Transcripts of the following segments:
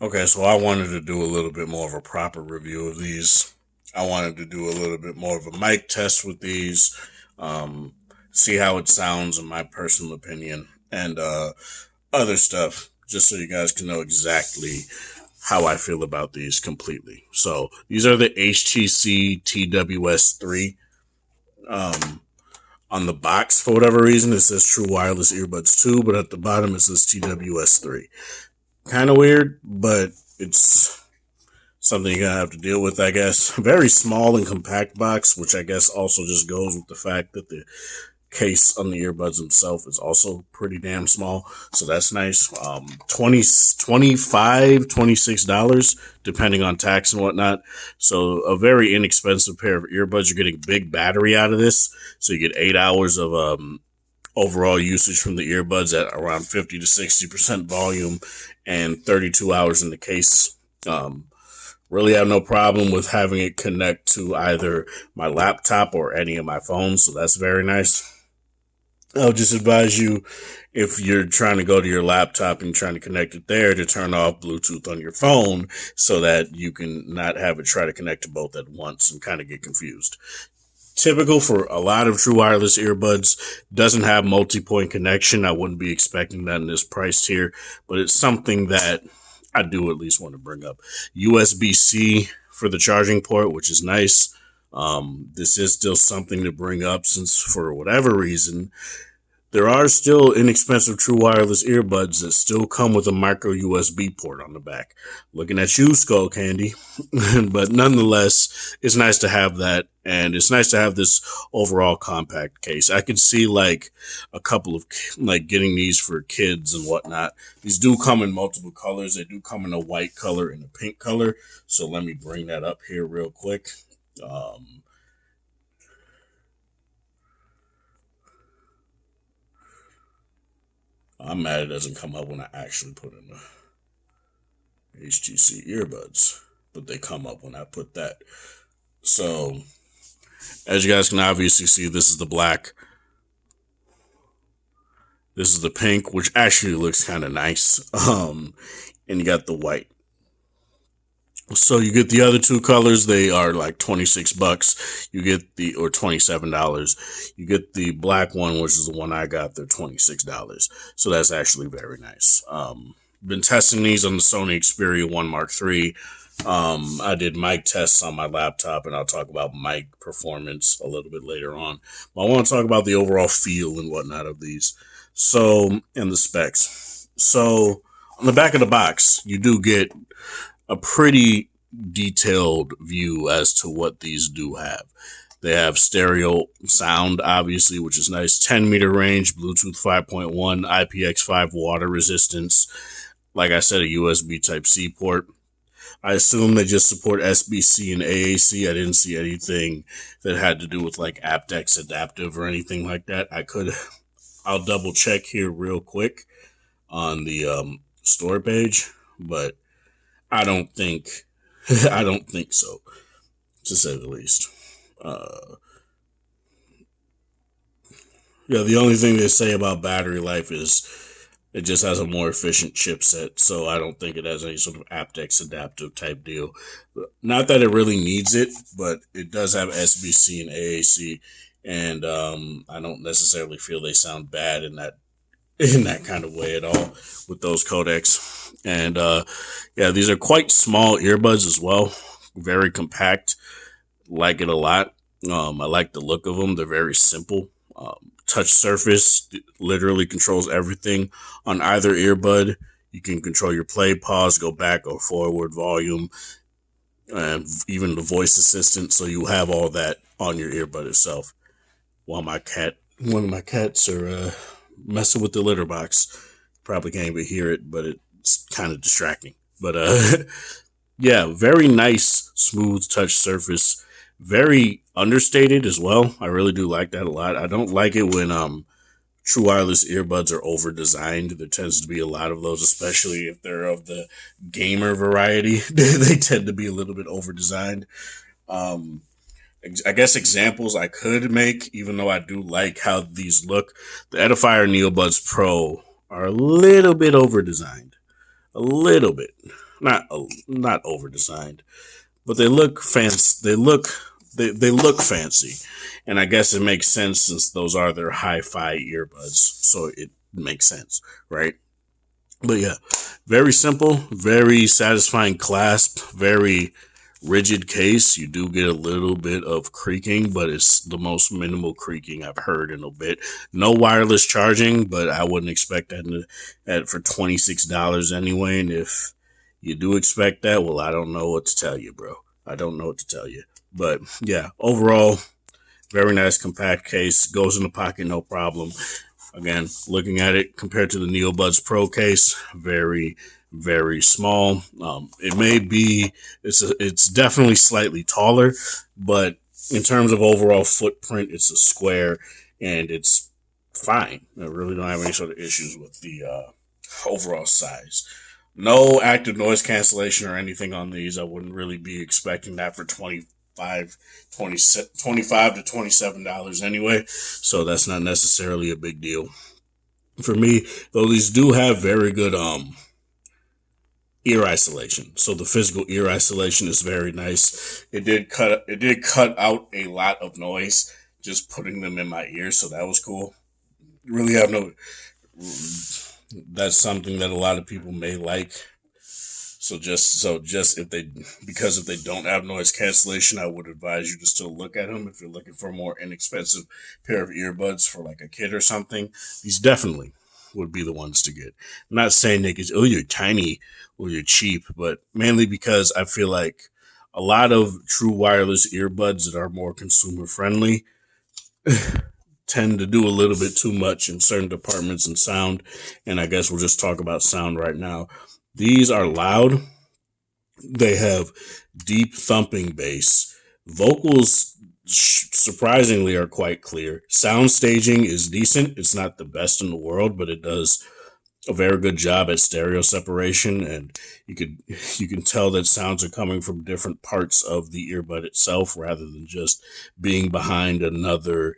Okay, so I wanted to do a little bit more of a proper review of these. I wanted to do a little bit more of a mic test with these, um, see how it sounds in my personal opinion, and other stuff, just so you guys can know exactly how I feel about these completely. So these are the HTC TWS3. Um, on the box, for whatever reason, it says True Wireless Earbuds 2, but at the bottom it says TWS3. Kind of weird, but it's something you're gonna have to deal with, I guess. Very small and compact box, which I guess also just goes with the fact that the case on the earbuds themselves is also pretty damn small. So that's nice. 20 25 $26, depending on tax and whatnot. So a very inexpensive pair of earbuds. You're getting big battery out of this. So you get 8 hours of overall usage from the earbuds at around 50 to 60% volume and 32 hours in the case. Really have no problem with having it connect to either my laptop or any of my phones, so that's very nice. I'll just advise you, if you're trying to go to your laptop and trying to connect it there, to turn off Bluetooth on your phone so that you can not have it try to connect to both at once and kind of get confused. Typical for a lot of true wireless earbuds, doesn't have multi-point connection. I wouldn't be expecting that in this price tier, but it's something that I do at least want to bring up. USB-C for the charging port, which is nice. This is still something to bring up, since for whatever reason there are still inexpensive true wireless earbuds that still come with a micro USB port on the back. Looking at you, Skull Candy. But nonetheless, it's nice to have that, and it's nice to have this overall compact case. I could see like a couple of like getting these for kids and whatnot. These do come in multiple colors. They do come in a white color and a pink color. So let me bring that up here real quick. Um, I'm mad it doesn't come up when I actually put in the HTC earbuds, but they come up when I put that. So, as you guys can obviously see, this is the black. This is the pink, which actually looks kind of nice. And you got the white. So you get the other two colors. They are like $26. You get the or $27. You get the black one, which is the one I got. They're $26. So that's actually very nice. Been testing these on the Sony Xperia 1 Mark III. I did mic tests on my laptop, and I'll talk about mic performance a little bit later on. But I want to talk about the overall feel and whatnot of these. So, and the specs. So, on the back of the box, you do get a pretty detailed view as to what these do have. They have stereo sound, obviously, which is nice. 10-meter range, Bluetooth 5.1, IPX5 water resistance. Like I said, a USB Type-C port. I assume they just support SBC and AAC. I didn't see anything that had to do with like aptX adaptive or anything like that. I'll double check here real quick on the store page, but I don't think, I don't think so, to say the least. Uh, yeah, the only thing they say about battery life is it just has a more efficient chipset, so I don't think it has any sort of aptX adaptive type deal. Not that it really needs it, but it does have SBC and AAC, and I don't necessarily feel they sound bad in that kind of way at all with those codecs. And yeah, these are quite small earbuds as well, very compact. Like it a lot. I like the look of them. They're very simple. Touch surface literally controls everything on either earbud. You can control your play, pause, go back or forward, volume, and even the voice assistant. So you have all that on your earbud itself. While one of my cats are messing with the litter box. Probably can't even hear it, but it's kind of distracting. But yeah, very nice, smooth touch surface. Very understated as well. I really do like that a lot. I don't like it when true wireless earbuds are over designed. There tends to be a lot of those, especially if they're of the gamer variety. They tend to be a little bit over designed. Um, I guess examples I could make, even though I do like how these look. The Edifier NeoBuds Pro are a little bit over designed. a little bit, not over designed, but they look fancy. They look fancy, and I guess it makes sense since those are their hi-fi earbuds, so it makes sense, right? But yeah, very simple, very satisfying clasp, very rigid case. You do get a little bit of creaking, but it's the most minimal creaking I've heard in a bit. No wireless charging, but I wouldn't expect that for $26 anyway. And if you do expect that, well, I don't know what to tell you, bro. I don't know what to tell you. But yeah, overall, very nice compact case. Goes in the pocket, no problem. Again, looking at it compared to the NeoBuds Pro case, very, very small. It may be, it's definitely slightly taller, but in terms of overall footprint, it's a square and it's fine. I really don't have any sort of issues with the overall size. No active noise cancellation or anything on these. I wouldn't really be expecting that for 25 to $27 anyway, so that's not necessarily a big deal for me, though these do have very good ear isolation. So the physical ear isolation is very nice. It did cut out a lot of noise just putting them in my ear, so that was cool. Really have no That's something that a lot of people may like. So just if they because if they don't have noise cancellation, I would advise you to still look at them if you're looking for a more inexpensive pair of earbuds for like a kid or something. These definitely would be the ones to get. I'm not saying they could, oh, you're tiny or you're cheap, but mainly because I feel like a lot of true wireless earbuds that are more consumer friendly tend to do a little bit too much in certain departments in sound. And I guess we'll just talk about sound right now. These are loud. They have deep thumping bass. Vocals surprisingly are quite clear. Sound staging is decent. It's not the best in the world, but it does a very good job at stereo separation, and you can tell that sounds are coming from different parts of the earbud itself rather than just being behind another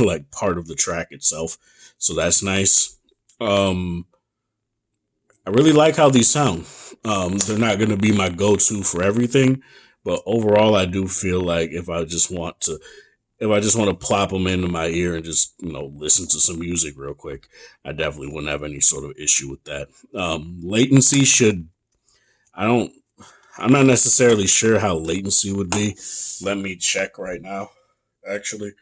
like part of the track itself. So that's nice. Um I really like how these sound. They're not going to be my go-to for everything, but overall, I do feel like if I just want to plop them into my ear and just listen to some music real quick, I definitely wouldn't have any sort of issue with that. Latency should I don't I'm not necessarily sure how latency would be. Let me check right now, actually,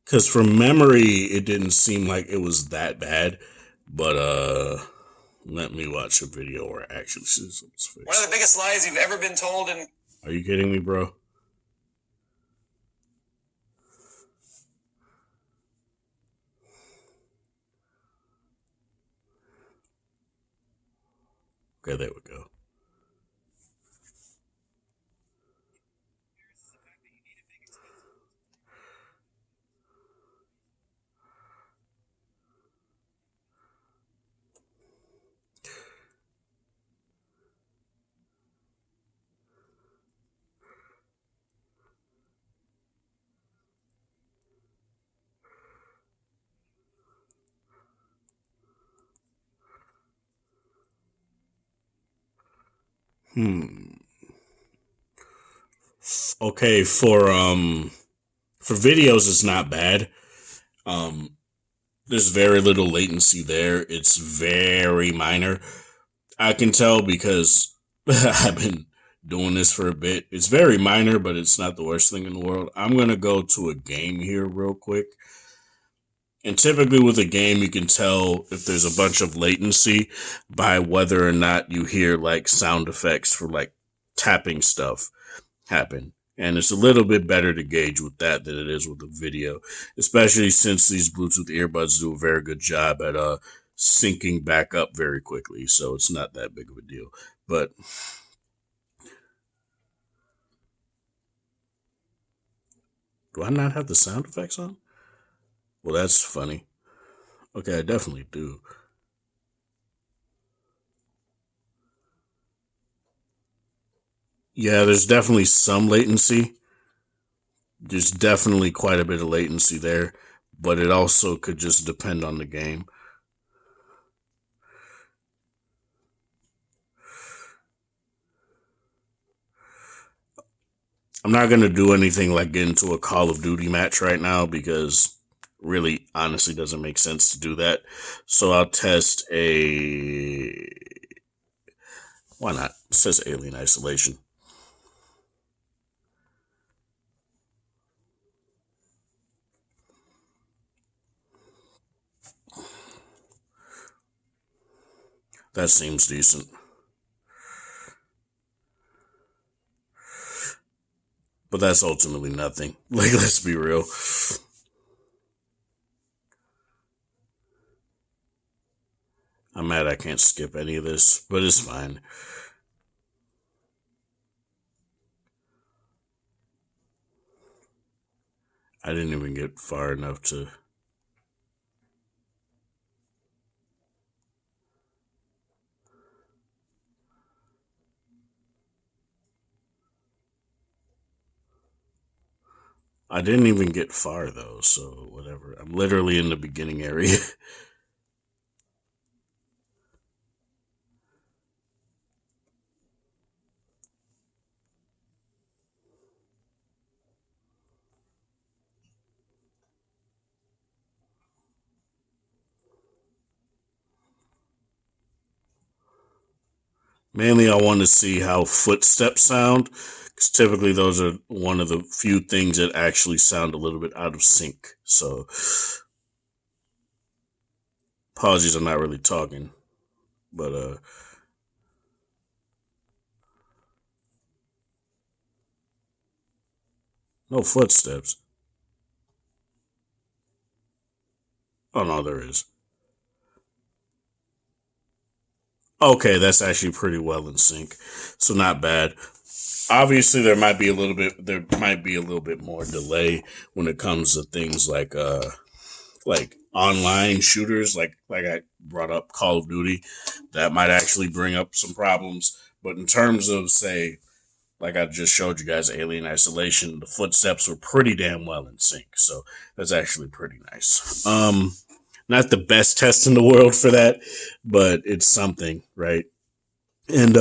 because from memory, it didn't seem like it was that bad, but let me watch a video where I actually see someone's face. One of the biggest lies you've ever been told in... Are you kidding me, bro? Okay, there we go. Okay, for videos it's not bad. Um there's very little latency there. It's very minor. I can tell because I've been doing this for a bit. It's very minor, but it's not the worst thing in the world. I'm going to go to a game here real quick. And typically with a game, you can tell if there's a bunch of latency by whether or not you hear like sound effects for like tapping stuff happen. And it's a little bit better to gauge with that than it is with the video, especially since these Bluetooth earbuds do a very good job at syncing back up very quickly. So it's not that big of a deal. But do I not have the sound effects on? Well, that's funny. Okay, I definitely do. Yeah, there's definitely some latency. There's definitely quite a bit of latency there. but it also could just depend on the game. I'm not going to do anything like get into a Call of Duty match right now because really honestly doesn't make sense to do that. So I'll test a, why not? It says Alien Isolation. That seems decent. But that's ultimately nothing. Like, let's be real. I'm mad I can't skip any of this, but it's fine. I didn't even get far enough to... I didn't even get far though, so whatever. I'm literally in the beginning area. Mainly, I want to see how footsteps sound, because typically those are one of the few things that actually sound a little bit out of sync. So, apologies, I'm not really talking, but no footsteps. Oh no, there is. Okay, that's actually pretty well in sync, so not bad. Obviously, there might be a little bit more delay when it comes to things like online shooters, like I brought up Call of Duty, that might actually bring up some problems. But in terms of, say, like I just showed you guys, Alien Isolation, the footsteps were pretty damn well in sync. So that's actually pretty nice. Not the best test in the world for that, but it's something, right? And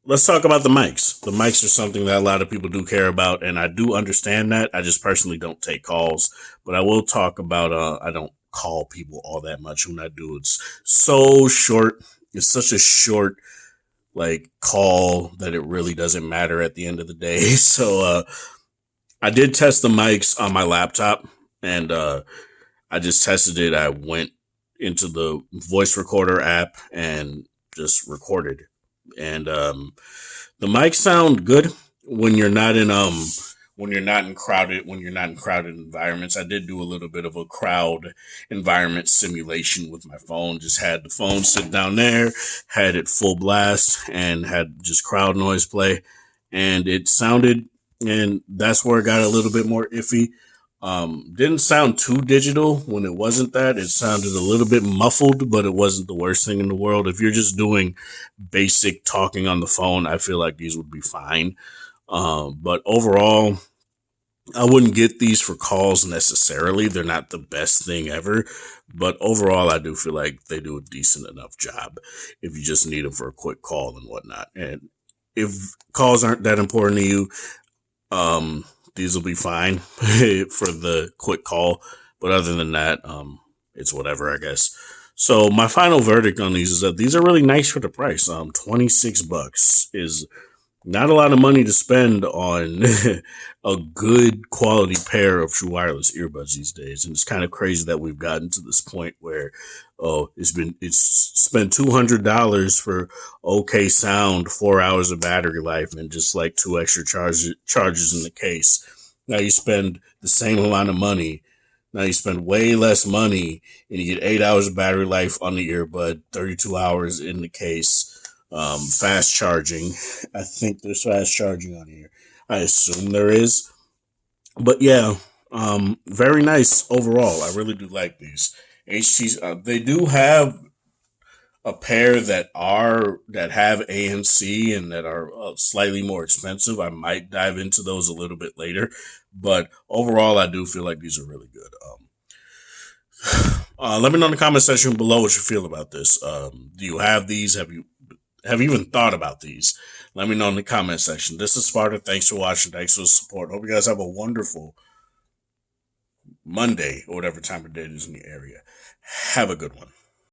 let's talk about the mics. The mics are something that a lot of people do care about, and I do understand that. I just personally don't take calls, but I will talk about. I don't call people all that much. When I do, it's so short. It's such a short like call that it really doesn't matter at the end of the day. So I did test the mics on my laptop, and I just tested it. I went into the voice recorder app and just recorded, and the mics sound good when you're not in crowded environments. I did do a little bit of a crowd environment simulation with my phone. Just had the phone sit down there, had it full blast, and had just crowd noise play, and it sounded. And that's where it got a little bit more iffy. Didn't sound too digital when it wasn't that. It sounded a little bit muffled, but it wasn't the worst thing in the world. If you're just doing basic talking on the phone, I feel like these would be fine. But overall, I wouldn't get these for calls necessarily. They're not the best thing ever, but overall, I do feel like they do a decent enough job if you just need them for a quick call and whatnot. And if calls aren't that important to you, these will be fine for the quick call. But other than that, it's whatever, I guess. So my final verdict on these is that these are really nice for the price. $26 is not a lot of money to spend on a good quality pair of true wireless earbuds these days. And it's kind of crazy that we've gotten to this point where, it's spent $200 for okay sound, 4 hours of battery life, and just like two extra charges in the case. Now you spend the same amount of money. Now you spend way less money and you get 8 hours of battery life on the earbud, 32 hours in the case. Fast charging. I think there's fast charging on here. I assume there is. But yeah, very nice overall. I really do like these. HTC, they do have a pair that have ANC and that are slightly more expensive. I might dive into those a little bit later, but overall, I do feel like these are really good. Let me know in the comment section below what you feel about this. Do you have these? Have you even thought about these? Let me know in the comment section. This is Sparta. Thanks for watching. Thanks for the support. Hope you guys have a wonderful Monday or whatever time of day it is in your area. Have a good one.